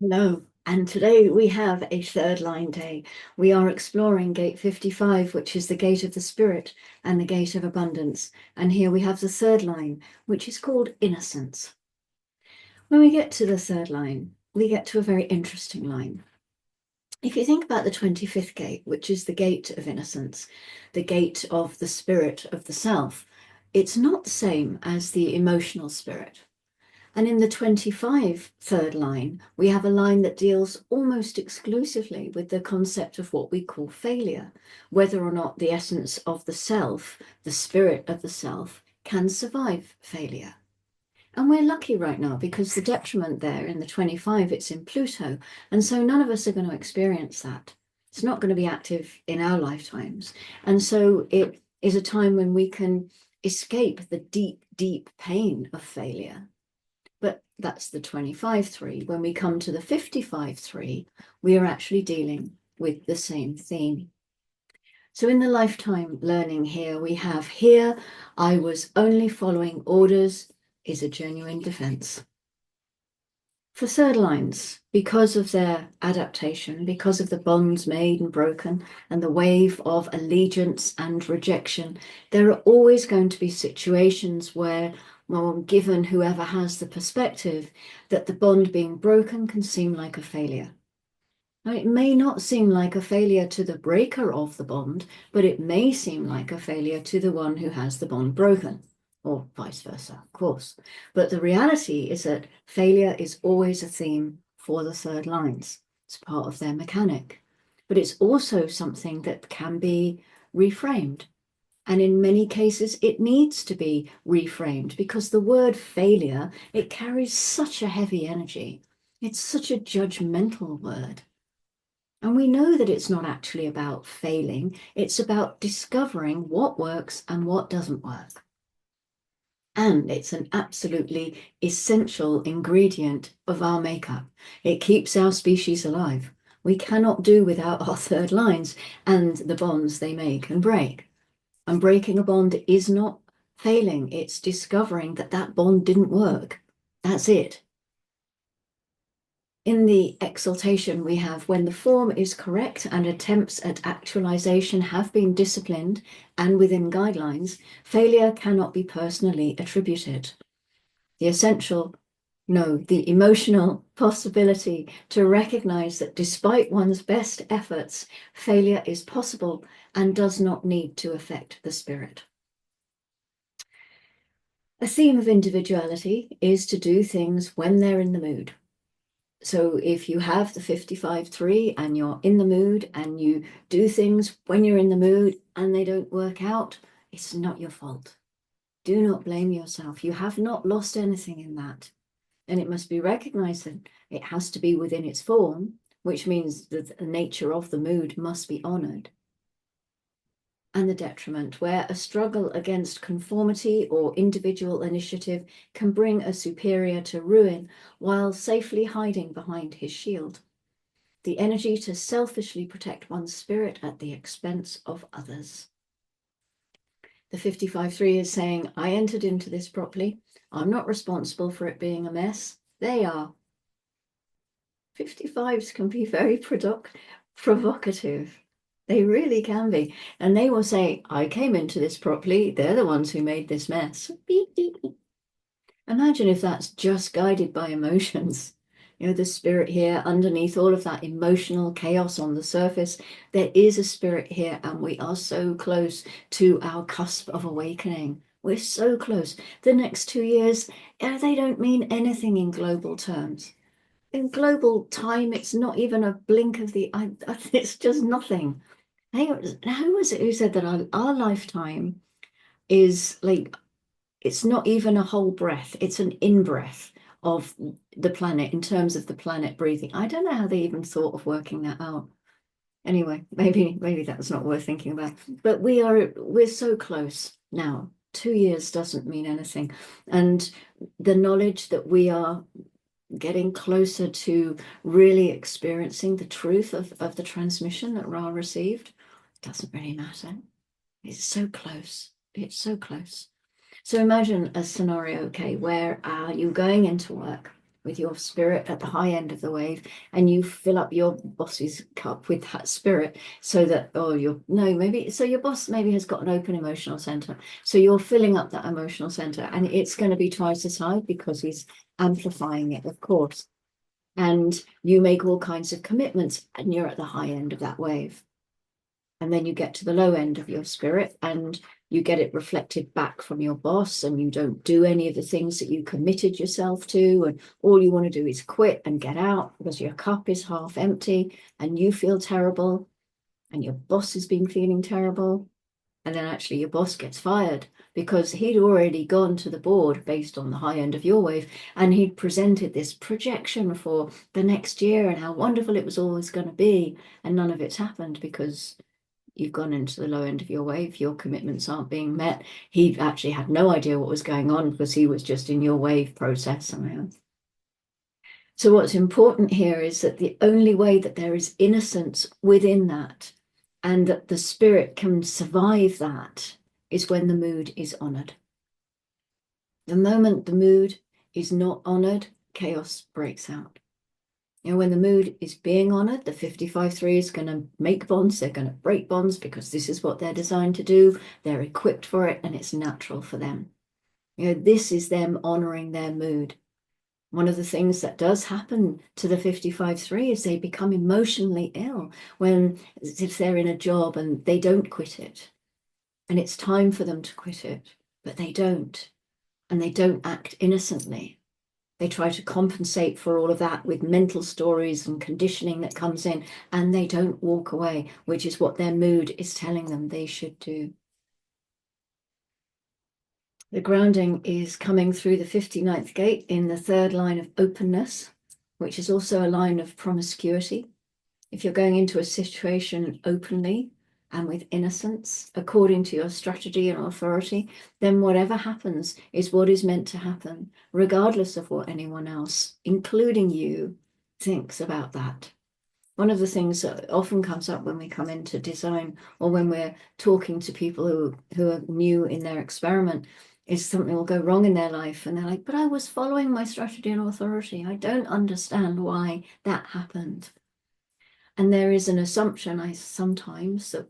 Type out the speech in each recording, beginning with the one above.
Hello, and today we have a third line day. We are exploring gate 55, which is the gate of the spirit and the gate of abundance. And here we have the third line, which is called innocence. When we get to the third line, we get to a very interesting line. If you think about the 25th gate, which is the gate of innocence, the gate of the spirit of the self, it's not the same as the emotional spirit. And in the 25 third line, we have a line that deals almost exclusively with the concept of what we call failure, whether or not the essence of the self, the spirit of the self, can survive failure. And we're lucky right now because the detriment there in the 25, it's in Pluto. And so none of us are going to experience that. It's not going to be active in our lifetimes. And so it is a time when we can escape the deep, deep pain of failure. But that's the 25-3. When we come to the 55-3, we are actually dealing with the same theme. So in the lifetime learning here, we have here, I was only following orders is a genuine defense. For third lines, because of their adaptation, because of the bonds made and broken, and the wave of allegiance and rejection, there are always going to be situations where, well, given whoever has the perspective, that the bond being broken can seem like a failure. Now, it may not seem like a failure to the breaker of the bond, but it may seem like a failure to the one who has the bond broken, or vice versa, of course. But the reality is that failure is always a theme for the third lines. It's part of their mechanic. But it's also something that can be reframed. And in many cases, it needs to be reframed because the word failure, it carries such a heavy energy. It's such a judgmental word. And we know that it's not actually about failing, it's about discovering what works and what doesn't work. And it's an absolutely essential ingredient of our makeup. It keeps our species alive. We cannot do without our third lines and the bonds they make and break. And breaking a bond is not failing, it's discovering that that bond didn't work. That's it. In the exaltation, we have when the form is correct and attempts at actualization have been disciplined and within guidelines, failure cannot be personally attributed. The essential, no, the emotional possibility to recognize that despite one's best efforts, failure is possible and does not need to affect the spirit. A theme of individuality is to do things when they're in the mood. So if you have the 55-3 and you're in the mood and you do things when you're in the mood and they don't work out, it's not your fault. Do not blame yourself. You have not lost anything in that. And it must be recognized that it has to be within its form, which means that the nature of the mood must be honored. And the detriment, where a struggle against conformity or individual initiative can bring a superior to ruin while safely hiding behind his shield. The energy to selfishly protect one's spirit at the expense of others. The 55-3 is saying, I entered into this properly. I'm not responsible for it being a mess. They are. 55s can be very provocative. They really can be. And they will say, I came into this properly. They're the ones who made this mess. Imagine if that's just guided by emotions. You know, the spirit here, underneath all of that emotional chaos on the surface, there is a spirit here, and we are so close to our cusp of awakening. We're so close. The next 2 years, they don't mean anything in global terms. In global time, it's not even a blink of the eye. It's just nothing. Who was it who said that our lifetime is like, it's not even a whole breath, it's an in-breath of the planet in terms of the planet breathing. I don't know how they even thought of working that out. Anyway, maybe that's not worth thinking about. But we're so close now. 2 years doesn't mean anything. And the knowledge that we are getting closer to really experiencing the truth of the transmission that Ra received doesn't really matter. It's so close. It's so close. So imagine a scenario, okay, where you're going into work with your spirit at the high end of the wave, and you fill up your boss's cup with that spirit, so that, or your, no, maybe, so your boss maybe has got an open emotional center. So you're filling up that emotional center, and it's going to be twice as high because he's amplifying it, of course. And you make all kinds of commitments, and you're at the high end of that wave. And then you get to the low end of your spirit, and you get it reflected back from your boss, and you don't do any of the things that you committed yourself to, and all you want to do is quit and get out because your cup is half empty and you feel terrible and your boss has been feeling terrible. And then actually your boss gets fired because he'd already gone to the board based on the high end of your wave, and he'd presented this projection for the next year and how wonderful it was always going to be, and none of it's happened because you've gone into the low end of your wave. Your commitments aren't being met. He actually had no idea what was going on because he was just in your wave process somehow. So what's important here is that the only way that there is innocence within that, and that the spirit can survive that, is when the mood is honored. The moment the mood is not honored, chaos breaks out. You know, when the mood is being honored, the 55-3 is going to make bonds. They're going to break bonds because this is what they're designed to do. They're equipped for it, and it's natural for them. You know, this is them honoring their mood. One of the things that does happen to the 55-3 is they become emotionally ill when, if they're in a job and they don't quit it, and it's time for them to quit it, but they don't, and they don't act innocently. They try to compensate for all of that with mental stories and conditioning that comes in, and they don't walk away, which is what their mood is telling them they should do. The grounding is coming through the 59th gate in the third line of openness, which is also a line of promiscuity. If you're going into a situation openly and with innocence, according to your strategy and authority, then whatever happens is what is meant to happen, regardless of what anyone else, including you, thinks about that. One of the things that often comes up when we come into design, or when we're talking to people who are new in their experiment, is something will go wrong in their life, and they're like, but I was following my strategy and authority. I don't understand why that happened. And there is an assumption sometimes that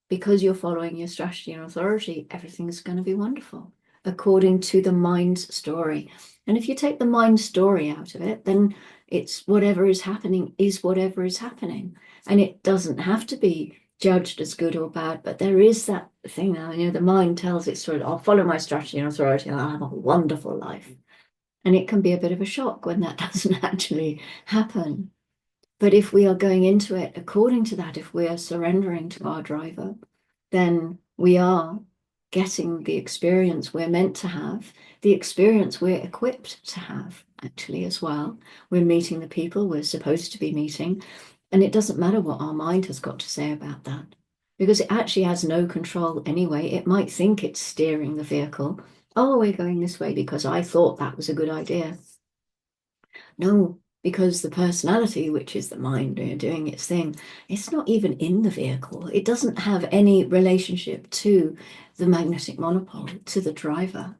because you're following your strategy and authority, everything's going to be wonderful according to the mind's story. And if you take the mind story out of it, then it's whatever is happening is whatever is happening. And it doesn't have to be judged as good or bad, but there is that thing now, you know, the mind tells its story, I'll follow my strategy and authority and I'll have a wonderful life. And it can be a bit of a shock when that doesn't actually happen. But if we are going into it according to that, if we are surrendering to our driver, then we are getting the experience we're meant to have, the experience we're equipped to have, actually, as well. We're meeting the people we're supposed to be meeting. And it doesn't matter what our mind has got to say about that, because it actually has no control anyway. It might think it's steering the vehicle. Oh, we're going this way because I thought that was a good idea. No, because the personality, which is the mind doing its thing, it's not even in the vehicle. It doesn't have any relationship to the magnetic monopole, to the driver.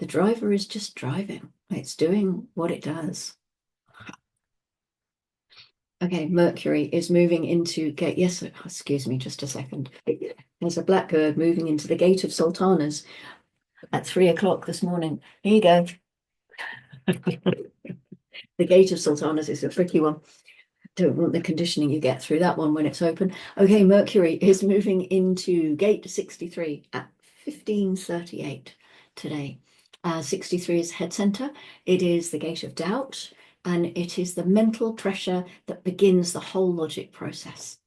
The driver is just driving. It's doing what it does. Okay, Mercury is moving into gate. Yes, excuse me, just a second. There's a blackbird moving into the gate of Sultanas at 3 o'clock this morning. Here you go. The gate of Sultanas is a tricky one. Don't want the conditioning you get through that one when it's open. Okay, Mercury is moving into gate 63 at 15:38 today. 63 is head center. It is the gate of doubt, and it is the mental pressure that begins the whole logic process.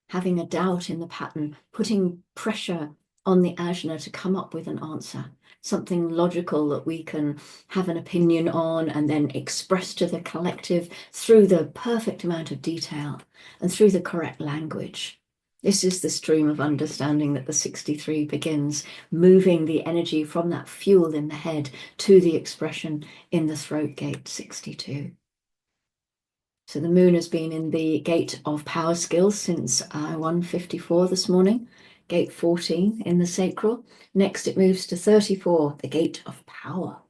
Having a doubt in the pattern, putting pressure on the ajna to come up with an answer, something logical that we can have an opinion on and then express to the collective through the perfect amount of detail and through the correct language. This is the stream of understanding that the 63 begins, moving the energy from that fuel in the head to the expression in the throat gate 62. So the moon has been in the gate of power skills since 1:54 this morning, gate 14 in the sacral. Next it moves to 34, the gate of power.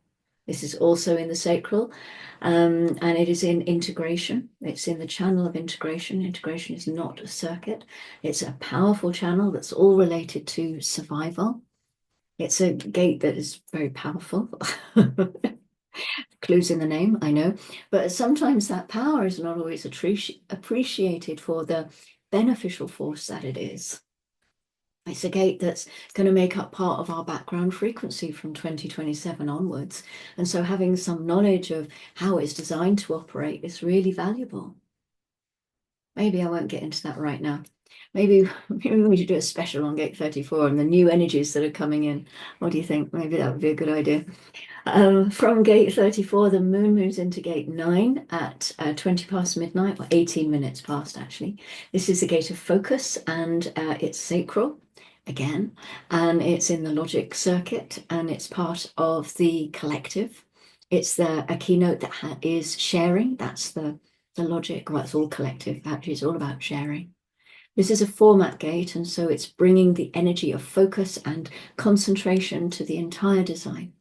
This is also in the sacral, and it is in integration. It's in the channel of integration. Integration is not a circuit. It's a powerful channel that's all related to survival. It's a gate that is very powerful. Clues in the name, I know. But sometimes that power is not always appreciated for the beneficial force that it is. It's a gate that's going to make up part of our background frequency from 2027 onwards. And so having some knowledge of how it's designed to operate is really valuable. Maybe I won't get into that right now. Maybe we should do a special on gate 34 and the new energies that are coming in. What do you think? Maybe that would be a good idea. From gate 34, the moon moves into gate 9 at 20 past midnight, or 18 minutes past, actually. This is the gate of focus, and it's sacral again, and it's in the logic circuit, and it's part of the collective. It's a keynote that is sharing. That's the logic. Well, it's all collective. Actually, it's all about sharing. This is a format gate, and so it's bringing the energy of focus and concentration to the entire design.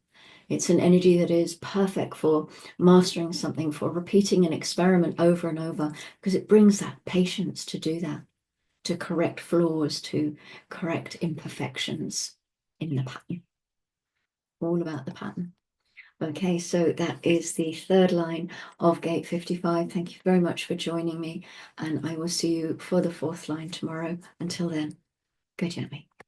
It's an energy that is perfect for mastering something, for repeating an experiment over and over, because it brings that patience to do that, to correct flaws, to correct imperfections in the pattern. All about the pattern. Okay, so that is the third line of gate 55. Thank you very much for joining me, and I will see you for the fourth line tomorrow. Until then, go gently.